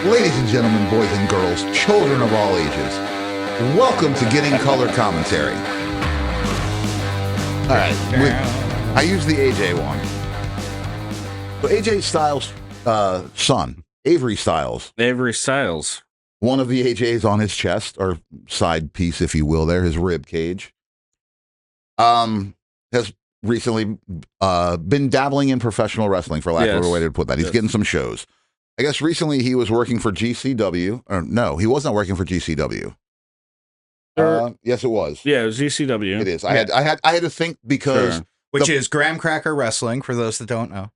Ladies and gentlemen, boys and girls, children of all ages, welcome to Getting Color Commentary. All right, I use the AJ one. So AJ Styles' son, Avery Styles. Avery Styles. One of the AJs on his chest, or side piece, if you will, there, his rib cage, has recently been dabbling in professional wrestling, for lack of a way to put that. He's getting some shows. I guess recently he was working for GCW. Or no, he was not working for GCW. Yes, it was. Yeah, it was GCW. It is. I had to think because which is Graham Cracker Wrestling for those that don't know.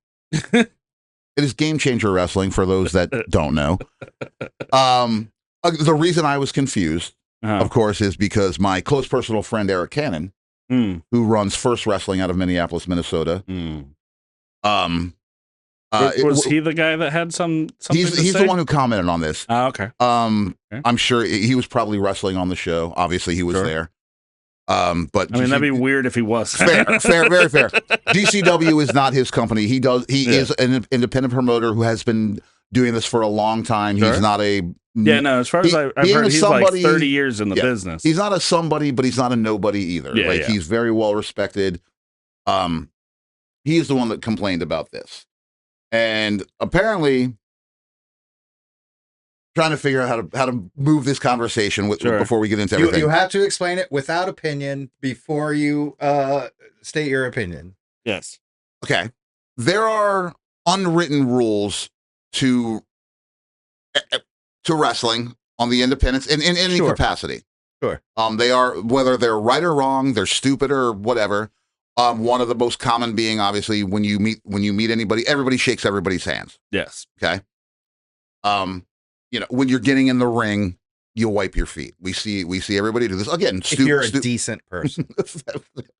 It is Game Changer Wrestling for those that don't know. The reason I was confused, of course, is because my close personal friend Eric Cannon, who runs First Wrestling out of Minneapolis, Minnesota, was he the guy that had something he's the one who commented on this. Okay. I'm sure he was probably wrestling on the show. Obviously, he was there. But I mean, that'd be weird if he was. Fair, very fair. GCW is not his company. He is an independent promoter who has been doing this for a long time. Sure. He's not a as far as I've heard, he's somebody, like 30 years in the business. He's not a somebody, but he's not a nobody either. He's very well respected. He is the one that complained about this. And apparently, trying to figure out how to move this conversation before we get into everything. You have to explain it without opinion before you state your opinion. Yes. Okay. There are unwritten rules to wrestling on the independents in any capacity. Sure. They are, whether they're right or wrong, they're stupid or whatever. One of the most common being, obviously, when you meet anybody, everybody shakes everybody's hands. Yes. Okay. When you're getting in the ring, you wipe your feet. We see everybody do this again. If you're a decent person,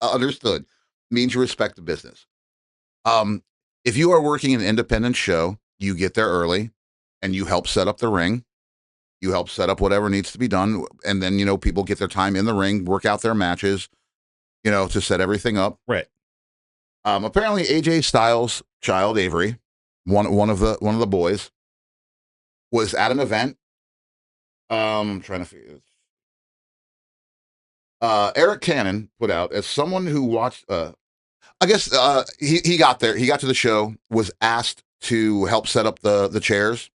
understood, means you respect the business. If you are working an independent show, you get there early, and you help set up the ring. You help set up whatever needs to be done, and then people get their time in the ring, work out their matches. To set everything up. Right. Apparently AJ Styles' child, Avery, one of the boys, was at an event. I'm trying to figure this. Eric Cannon put out, as someone who watched, I guess he got there. He got to the show, was asked to help set up the chairs.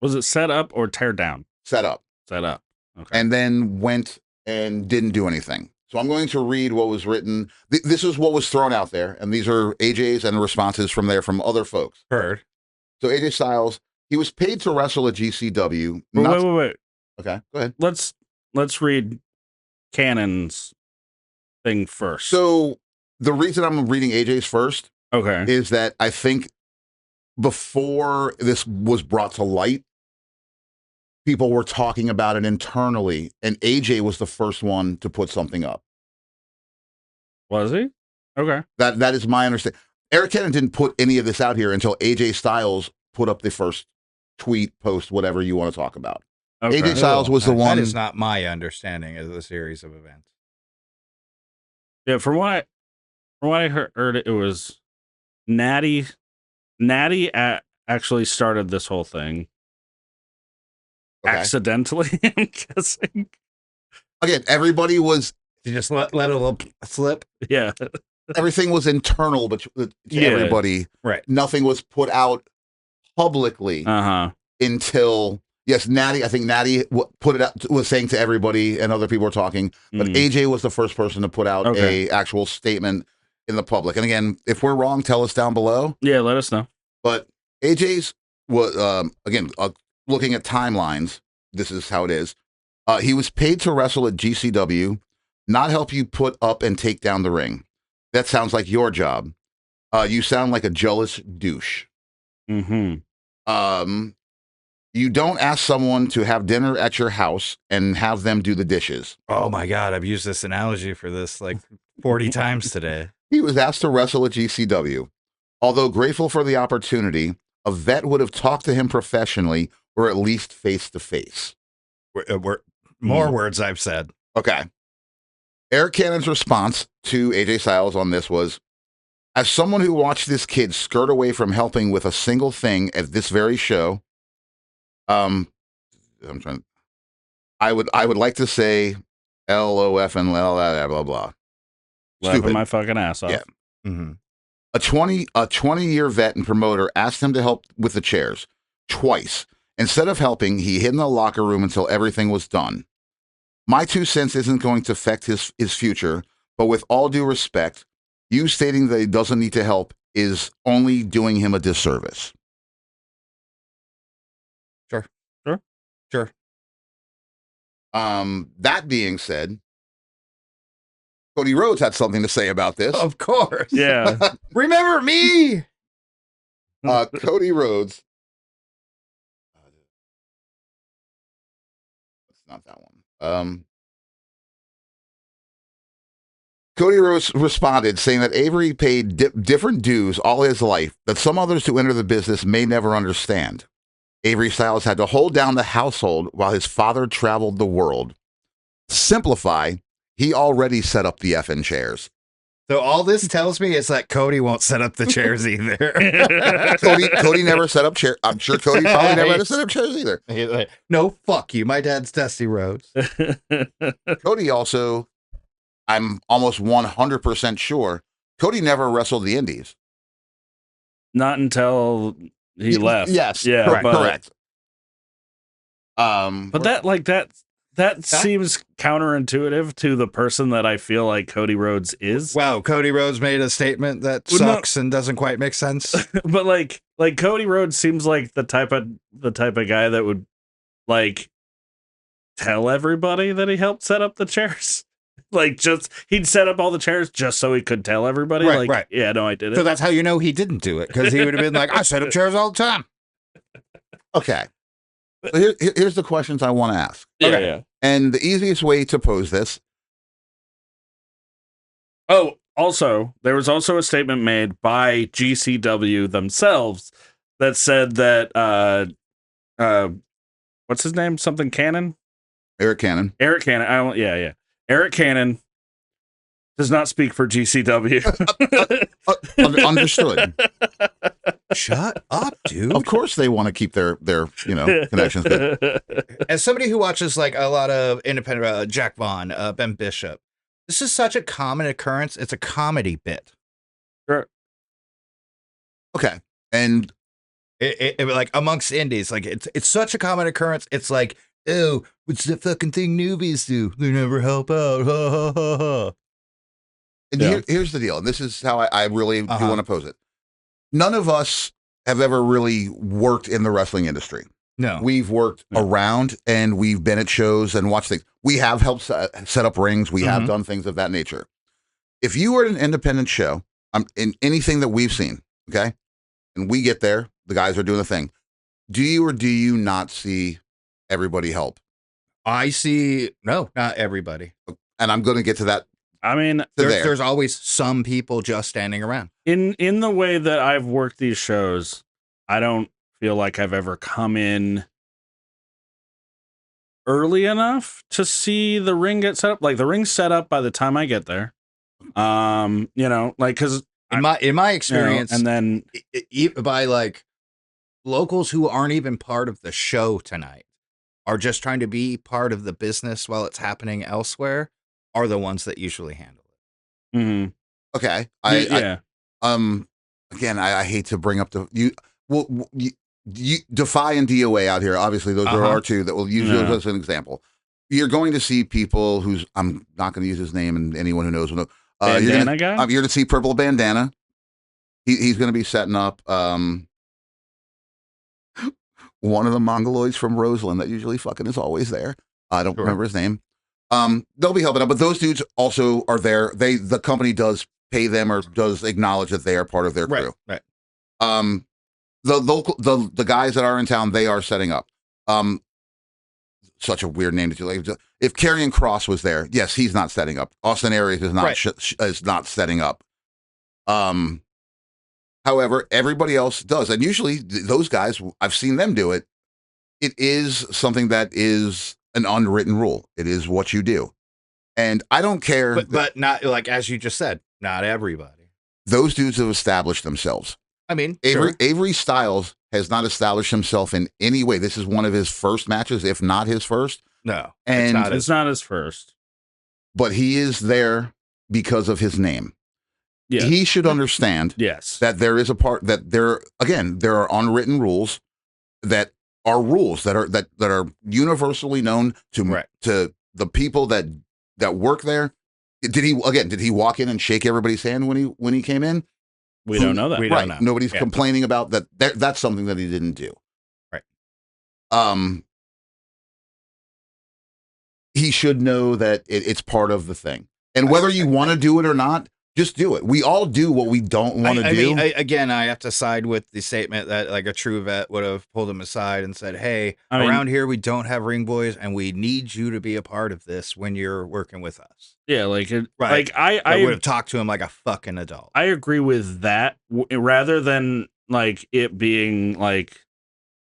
Was it set up or tear down? Set up. Set up. Okay. And then went and didn't do anything. So I'm going to read what was written. This is what was thrown out there, and these are AJ's and responses from other folks. Heard. So AJ Styles, he was paid to wrestle at GCW. Wait. Okay, go ahead. Let's read Cannon's thing first. So the reason I'm reading AJ's first, is that I think before this was brought to light, people were talking about it internally, and AJ was the first one to put something up. Was he? Okay. That is my understanding. Eric Cannon didn't put any of this out here until AJ Styles put up the first tweet, post, whatever you want to talk about. Okay. AJ Styles was the one. That is not my understanding of the series of events. Yeah, from what I heard, it was Natty. Natty actually started this whole thing. Okay. Accidentally, I'm guessing. Again, everybody was. You just let a little slip. Yeah. Everything was internal to everybody. Right. Nothing was put out publicly until, yes, Natty, I think Natty put it out, was saying to everybody, and other people were talking, but AJ was the first person to put out a actual statement in the public. And again, if we're wrong, tell us down below. Yeah, let us know. But AJ's was, again, looking at timelines, this is how it is. He was paid to wrestle at GCW, not help you put up and take down the ring. That sounds like your job. You sound like a jealous douche. Mm-hmm. You don't ask someone to have dinner at your house and have them do the dishes. Oh my God, I've used this analogy for this like 40 times today. He was asked to wrestle at GCW. Although grateful for the opportunity, a vet would have talked to him professionally or at least face to face. More words I've said. Okay. Eric Cannon's response to AJ Styles on this was, as someone who watched this kid skirt away from helping with a single thing at this very show, I'm trying. I would like to say LOF and blah blah blah. Laughing my fucking ass off. Yeah. Mm-hmm. A 20-year vet and promoter asked him to help with the chairs twice. Instead of helping, he hid in the locker room until everything was done. My 2 cents isn't going to affect his future, but with all due respect, you stating that he doesn't need to help is only doing him a disservice. Sure. That being said, Cody Rhodes had something to say about this. Of course. Yeah. Remember me. Cody Rhodes. It's not that one. Cody Rhodes responded saying that Avery paid different dues all his life that some others who enter the business may never understand. Avery Styles had to hold down the household while his father traveled the world. To simplify, he already set up the effing chairs. So all this tells me is that Cody won't set up the chairs either. Cody never set up chairs. I'm sure Cody probably never had to set up chairs either. Like, no, fuck you. My dad's Dusty Rhodes. Cody also, I'm almost 100% sure, Cody never wrestled the Indies. Not until he left. Yes. Yeah. Correct. But that seems counterintuitive to the person that I feel like Cody Rhodes is. Wow, Cody Rhodes made a statement that sucks and doesn't quite make sense. But like Cody Rhodes seems like the type of guy that would like tell everybody that he helped set up the chairs. Like just he'd set up all the chairs just so he could tell everybody. Right. Yeah, no, I did it. So that's how you know he didn't do it, because he would have been like, I set up chairs all the time. Okay. So here's the questions I want to ask. Okay. Yeah. And the easiest way to pose this. Oh, also, there was also a statement made by GCW themselves that said that what's his name? Something Cannon? Eric Cannon. Eric Cannon. Yeah. Eric Cannon does not speak for GCW. Understood. Shut up, dude. Of course they want to keep their connections good. As somebody who watches like a lot of independent, Jack Vaughn, Ben Bishop, this is such a common occurrence. It's a comedy bit. Sure. Okay. And it like amongst indies, like it's such a common occurrence. It's like, oh, what's the fucking thing newbies do? They never help out. Ha ha ha ha. And here's the deal, and this is how I really do want to pose it. None of us have ever really worked in the wrestling industry. No. We've worked around, and we've been at shows and watched things. We have helped set up rings. We have done things of that nature. If you were at an independent show, in anything that we've seen, okay, and we get there, the guys are doing the thing. Do you or do you not see everybody help? I see. No, not everybody. And I'm going to get to that. I mean, there's always some people just standing around. In the way that I've worked these shows, I don't feel like I've ever come in early enough to see the ring get set up. Like the ring's set up by the time I get there. Because in my experience, and then by like locals who aren't even part of the show tonight are just trying to be part of the business while it's happening elsewhere, are the ones that usually handle it. Mm-hmm. Okay. Again, I hate to bring up you Defy and DOA out here. Obviously, those are our two that will use those as an example. You're going to see people who's, I'm not going to use his name, and anyone who knows will know. You're going to see Purple Bandana. He's going to be setting up one of the Mongoloids from Roseland that usually fucking is always there. I don't remember his name. They'll be helping out, but those dudes also are there. The company does pay them or does acknowledge that they are part of their crew. Right. The guys that are in town, they are setting up. Such a weird name to like. If Karrion Kross was there, yes, he's not setting up. Austin Aries is not is not setting up. However, everybody else does, and usually those guys, I've seen them do it. It is something that is an unwritten rule. It is what you do, and I don't care. But not like, as you just said, not everybody. Those dudes have established themselves. I mean, Avery Styles has not established himself in any way. This is one of his first matches, if not his first. No, And It's not his first. but he is there because of his name. Yeah. He should understand Yes. that there is a part that there are unwritten rules that are universally known to the people that work there. Did he walk in and shake everybody's hand when he came in? We don't know that. We don't know. Nobody's complaining about that. That's something that he didn't do. Right. He should know that it's part of the thing. And whether you want to do it or not, just do it. We all do what we don't want to do. Again, I have to side with the statement that like a true vet would have pulled him aside and said, "Hey, around here we don't have ring boys, and we need you to be a part of this when you're working with us." Yeah, right. Like I would have talked to him like a fucking adult. I agree with that, rather than like it being like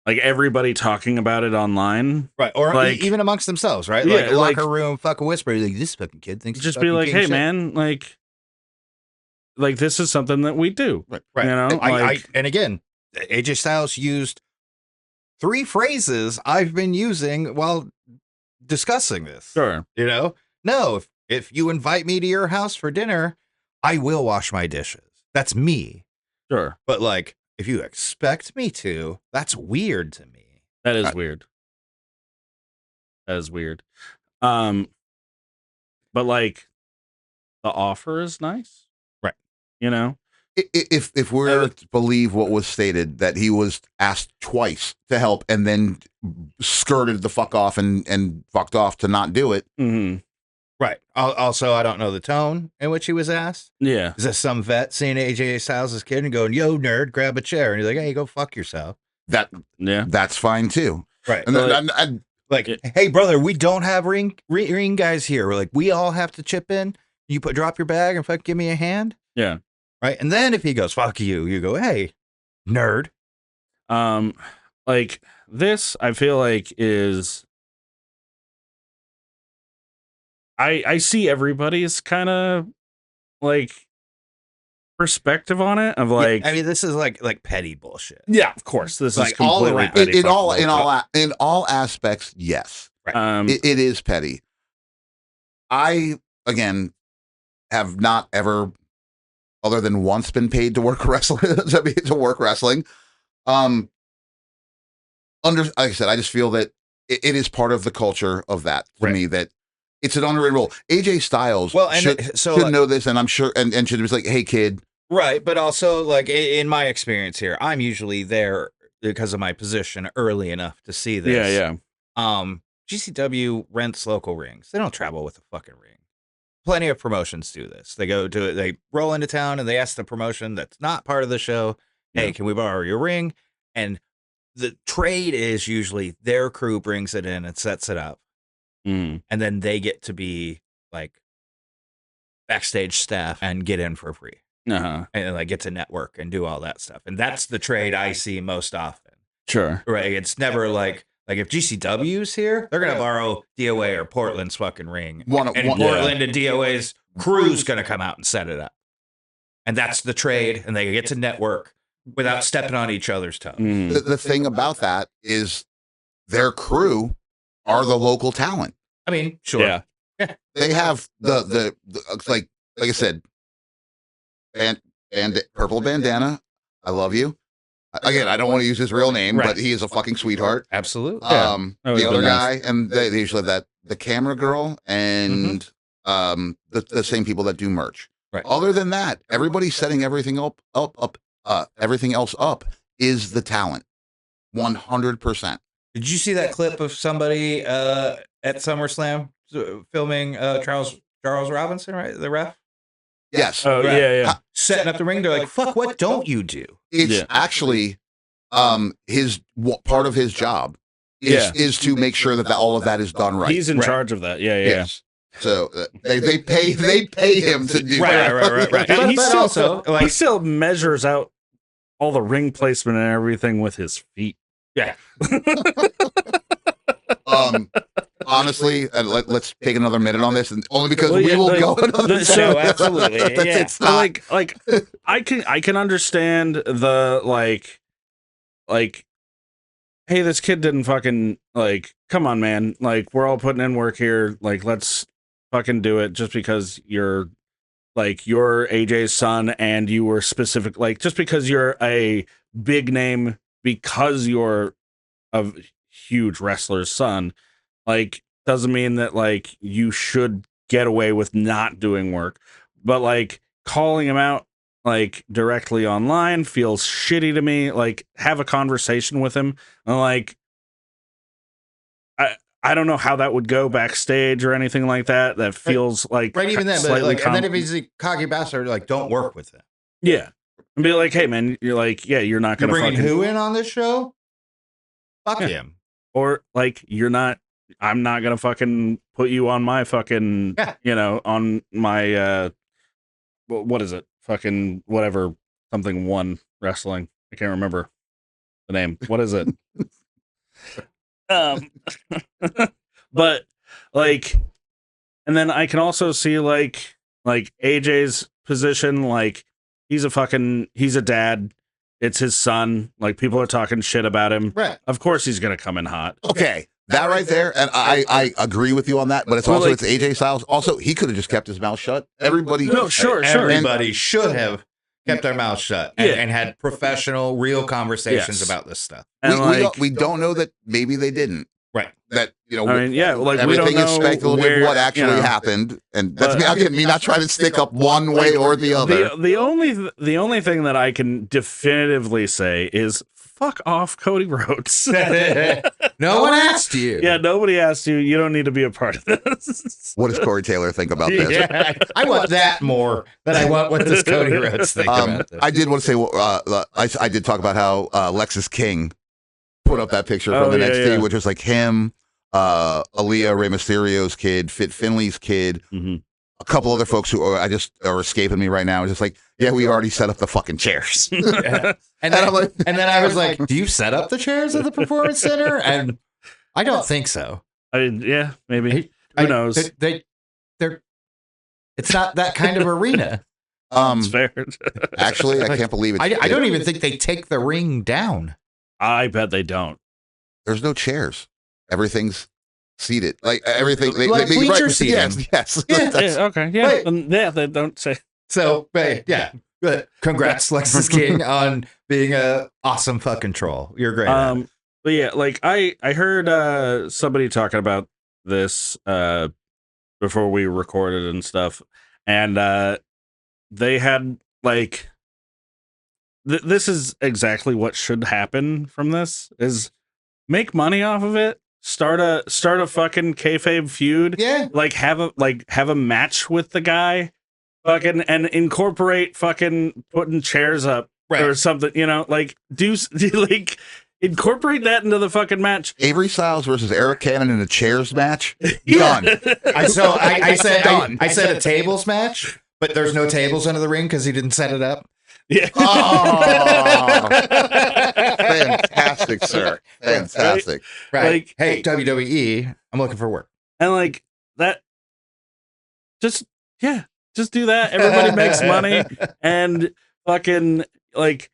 everybody talking about it online, right? Or like, even amongst themselves, right? Yeah, like locker room, fucking whisper, like this fucking kid thinks. Just be like, "Hey, man, like this is something that we do." Right. You know, and again, AJ Styles used 3 phrases I've been using while discussing this. Sure. You know, no, if you invite me to your house for dinner, I will wash my dishes. That's me. Sure. But like, if you expect me to, that's weird to me. That is weird. That is weird. But like, the offer is nice. Right. You know? If we're to believe what was stated, that he was asked twice to help and then skirted the fuck off and fucked off to not do it. Mm-hmm. Right. Also, I don't know the tone in which he was asked. Yeah. Is this some vet seeing AJ Styles' kid and going, "Yo, nerd, grab a chair," and he's like, "Hey, go fuck yourself." That's fine too. Right. And hey, brother, we don't have ring guys here. We're like, we all have to chip in. You drop your bag and fucking give me a hand. Yeah. Right. And then if he goes, "Fuck you," you go, "Hey, nerd." Like this, I feel like is. I see everybody's kind of like perspective on it of like, I mean, this is like petty bullshit. Yeah, of course, this like is completely all around. petty. In all aspects, yes. Right. It is petty. I again have not ever, other than once, been paid to work wrestling. to work wrestling. Like I said, I just feel that it is part of the culture of that to me, that it's an unwritten rule. AJ Styles should know this, and I'm sure, and should be like, "Hey, kid." Right, but also, like, in my experience here, I'm usually there because of my position early enough to see this. Yeah. GCW rents local rings. They don't travel with a fucking ring. Plenty of promotions do this. They go to it, they roll into town and they ask the promotion that's not part of the show, "Hey, can we borrow your ring?" And the trade is usually their crew brings it in and sets it up. Mm. And then they get to be like backstage staff and get in for free. Uh-huh. And like get to network and do all that stuff. And that's the trade I see most often. Sure. Right. It's never like if GCW's here, they're gonna borrow DOA or Portland's fucking ring. And Portland and DOA's crew's gonna come out and set it up. And that's the trade, and they get to network without stepping on each other's toes. Mm. The thing about that is their crew are the local talent. I mean, sure. Yeah. They have the like I said, and purple bandana. I love you. Again, I don't want to use his real name, but he is a fucking sweetheart. Absolutely. The other guy, and they usually have the camera girl and the same people that do merch. Right. Other than that, everybody's setting everything up. Everything else up is the talent, 100%. Did you see that clip of somebody at SummerSlam filming Charles Robinson, right? The ref? Yes. Oh, yeah. Setting up the ring. They're like, "Fuck, what don't you do?" It's actually his part of his job is to make sure that all of that is done right. He's in charge of that. Yeah. Yes. So they pay him to do that. Right. But he still measures out all the ring placement and everything with his feet. Yeah. honestly, let's take another minute on this, and only because Well, we yeah, will like, go another. so absolutely, yeah. It's not like I can understand the like hey, this kid didn't fucking like come on, man, like we're all putting in work here, like let's fucking do it just because you're AJ's son and you were specific, like just because you're a big name because you're a huge wrestler's son, like doesn't mean that like you should get away with not doing work. But like calling him out like directly online feels shitty to me. Like have a conversation with him. And like I don't know how that would go backstage or anything like that. That feels like Right, even then, but slightly like, and then if he's a cocky bastard, like, don't work with him. yeah. And be like, hey man, you're like, yeah, you're not You're gonna bringing fucking who in on this show? Fuck Yeah. him. or like I'm not gonna fucking put you on my fucking on my what is it? Fucking whatever, something one wrestling. I can't remember the name. What is it? um but like, and then I can also see like AJ's position, like he's a dad. It's his son. Like people are talking shit about him. Right. Of course he's gonna come in hot. okay. That right there, and I agree with you on that. But it's also like, it's AJ Styles. Also, he could have just kept his mouth shut. Everybody, No, sure. Everybody should have kept their mouth shut and had professional, real conversations Yes. about this stuff. And we don't know that maybe they didn't. Right. That I mean, yeah, like we don't everything is know speculative where, what actually happened, and that's me not trying to stick up one way or the other. The only thing that I can definitively say is fuck off, Cody Rhodes. No one asked you. Yeah, nobody asked you. You don't need to be a part of this. What does Corey Taylor think about this? Yeah, I want that more than I want what does Cody Rhodes think about this. I did want to say, I did talk about how Lexus King put up that picture from NXT, which was like him, Aaliyah, Rey Mysterio's kid, Fit Finley's kid, a couple other folks who are escaping me right now. It's just like, yeah, we already set up the fucking chairs. Yeah. And then I was like, do you set up the chairs at the Performance Center? And I don't think so. I mean, yeah, maybe. Who knows? They're it's not that kind of arena. It's fair. Actually, I can't believe it. I don't even think they take the ring down. I bet they don't. There's no chairs. Everything's seated. Like everything. Like bleacher seating. Yes. Yeah, okay. Yeah. Right. Yeah, they don't say. So, yeah. Good. Congrats, Lexus King, on being a awesome fucking troll. You're great. But yeah, like I heard somebody talking about this before we recorded and stuff, and they had like this is exactly what should happen from this is make money off of it. Start a fucking kayfabe feud. Yeah. Like have a match with the guy, fucking, and incorporate fucking putting chairs up or something. Like do like incorporate that into the fucking match. Avery Styles versus Eric Cannon in a chairs match. Yeah. Done. I said a tables match, but there's no tables under the ring because he didn't set it up. Yeah. Oh, fantastic, sir. Fantastic. Right. Like, hey, WWE, I'm looking for work. And like that, just do that. Everybody makes money, and fucking like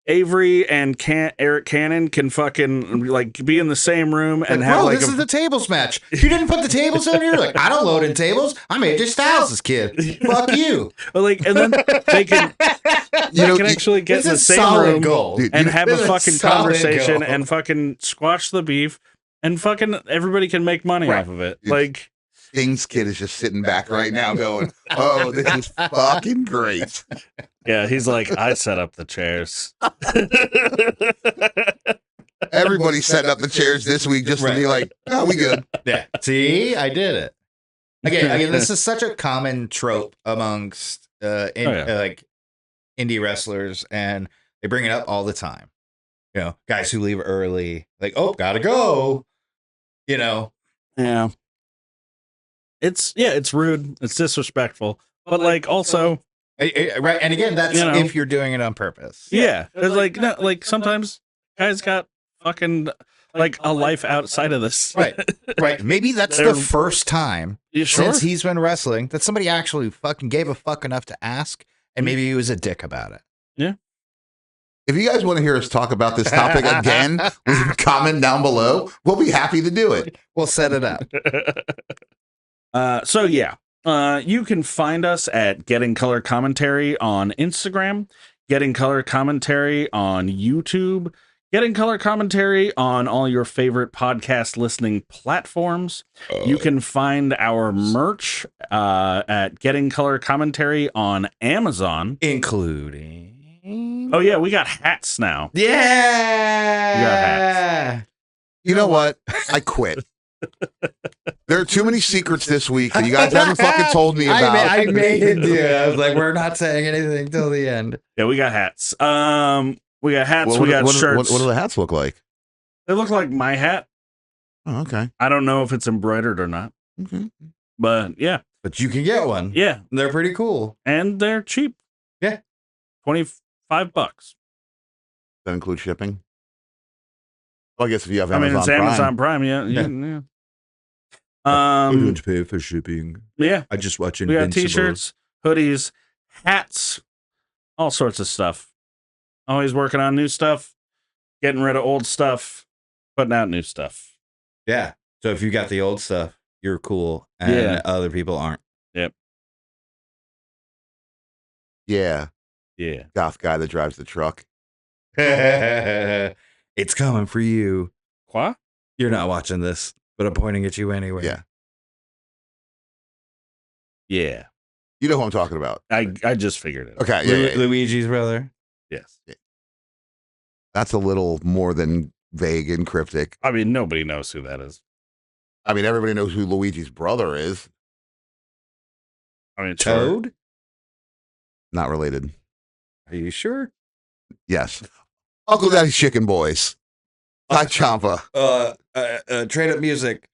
Avery and Eric Cannon can fucking like be in the same room and have like this is the tables match. You didn't put the tables in here. Like I don't load in tables. I'm AJ Styles' kid. Fuck you. But like, and then they can actually get in the same room and have a fucking conversation and fucking squash the beef, and fucking everybody can make money off of it. Like Sting's kid is just sitting back right now going, oh, this is fucking great. Yeah, he's like, I set up the chairs. Everybody's setting up the chairs this week just to be like, oh, we good. Yeah. See, I did it. Again, this is such a common trope amongst like indie wrestlers, and they bring it up all the time. Guys who leave early, like, oh, gotta go. Yeah. It's rude. It's disrespectful. But like also, right, and again, that's if you're doing it on purpose. Yeah, it's like no, like sometimes guys got fucking like a life outside of this. Right. Right. Maybe that's They're- the first time You sure? since he's been wrestling that somebody actually fucking gave a fuck enough to ask, and maybe he was a dick about it. If you guys want to hear us talk about this topic again, leave a comment down below. We'll be happy to do it. We'll set it up. So yeah, you can find us at Getting Color Commentary on Instagram, Getting Color Commentary on YouTube, Getting Color Commentary on all your favorite podcast listening platforms. You can find our merch at Getting Color Commentary on Amazon, Including. Oh yeah, we got hats now. Yeah. We got hats. You know what? I quit. There are too many secrets this week that you guys haven't fucking told me about. I made it, dude. I was like, we're not saying anything till the end. Yeah, we got hats. We got hats. What- we got what- shirts. What do the hats look like? They look like my hat. Oh, okay. I don't know if it's embroidered or not, Okay. but yeah, But you can get one. yeah, They're pretty cool. and they're cheap. Yeah. $25. That includes shipping? Well, I guess if you have I mean, Amazon it's Prime. Amazon Prime. Yeah, Yeah. yeah. I don't pay for shipping. Yeah. I just watch We got Invincible. t-shirts, hoodies, hats, all sorts of stuff. Always working on new stuff, getting rid of old stuff, putting out new stuff. Yeah. So if you got the old stuff, you're cool, and Yeah. other people aren't. Yeah. Yeah. Goth guy that drives the truck. It's coming for you. Quoi? You're not watching this, but I'm pointing at you anyway. Yeah. Yeah. You know who I'm talking about. I just figured it. Okay. Yeah, yeah, yeah. Luigi's brother. Yes. That's a little more than vague and cryptic. I mean, nobody knows who that is. I mean, everybody knows who Luigi's brother is. I mean, sure. Toad? Not related. Are you sure? Yes. Uncle Daddy's Chicken Boys. Hi, Champa. Trade up music.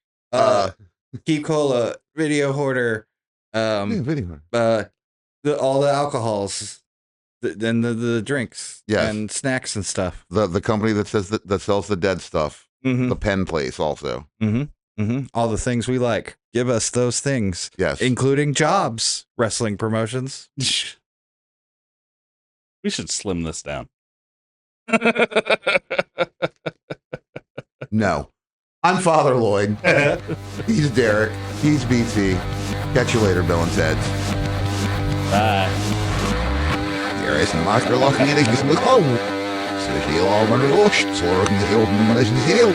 Keep cola. Video hoarder. Yeah, video. All the alcohols. Then the drinks. Yes. And snacks and stuff. The company that says that sells the dead stuff. Mm-hmm. The pen place also. Mm-hmm. Mm-hmm. All the things we like. Give us those things, Yes. including jobs, wrestling promotions. We should slim this down. No. I'm Father Lloyd. He's Derrick. He's BT. Catch you later, Bill and Ted. Bye. Hier is een masker lachen en ik is me gewoon. Ze is heel allemaal los. Zorgen heel, maar is heel.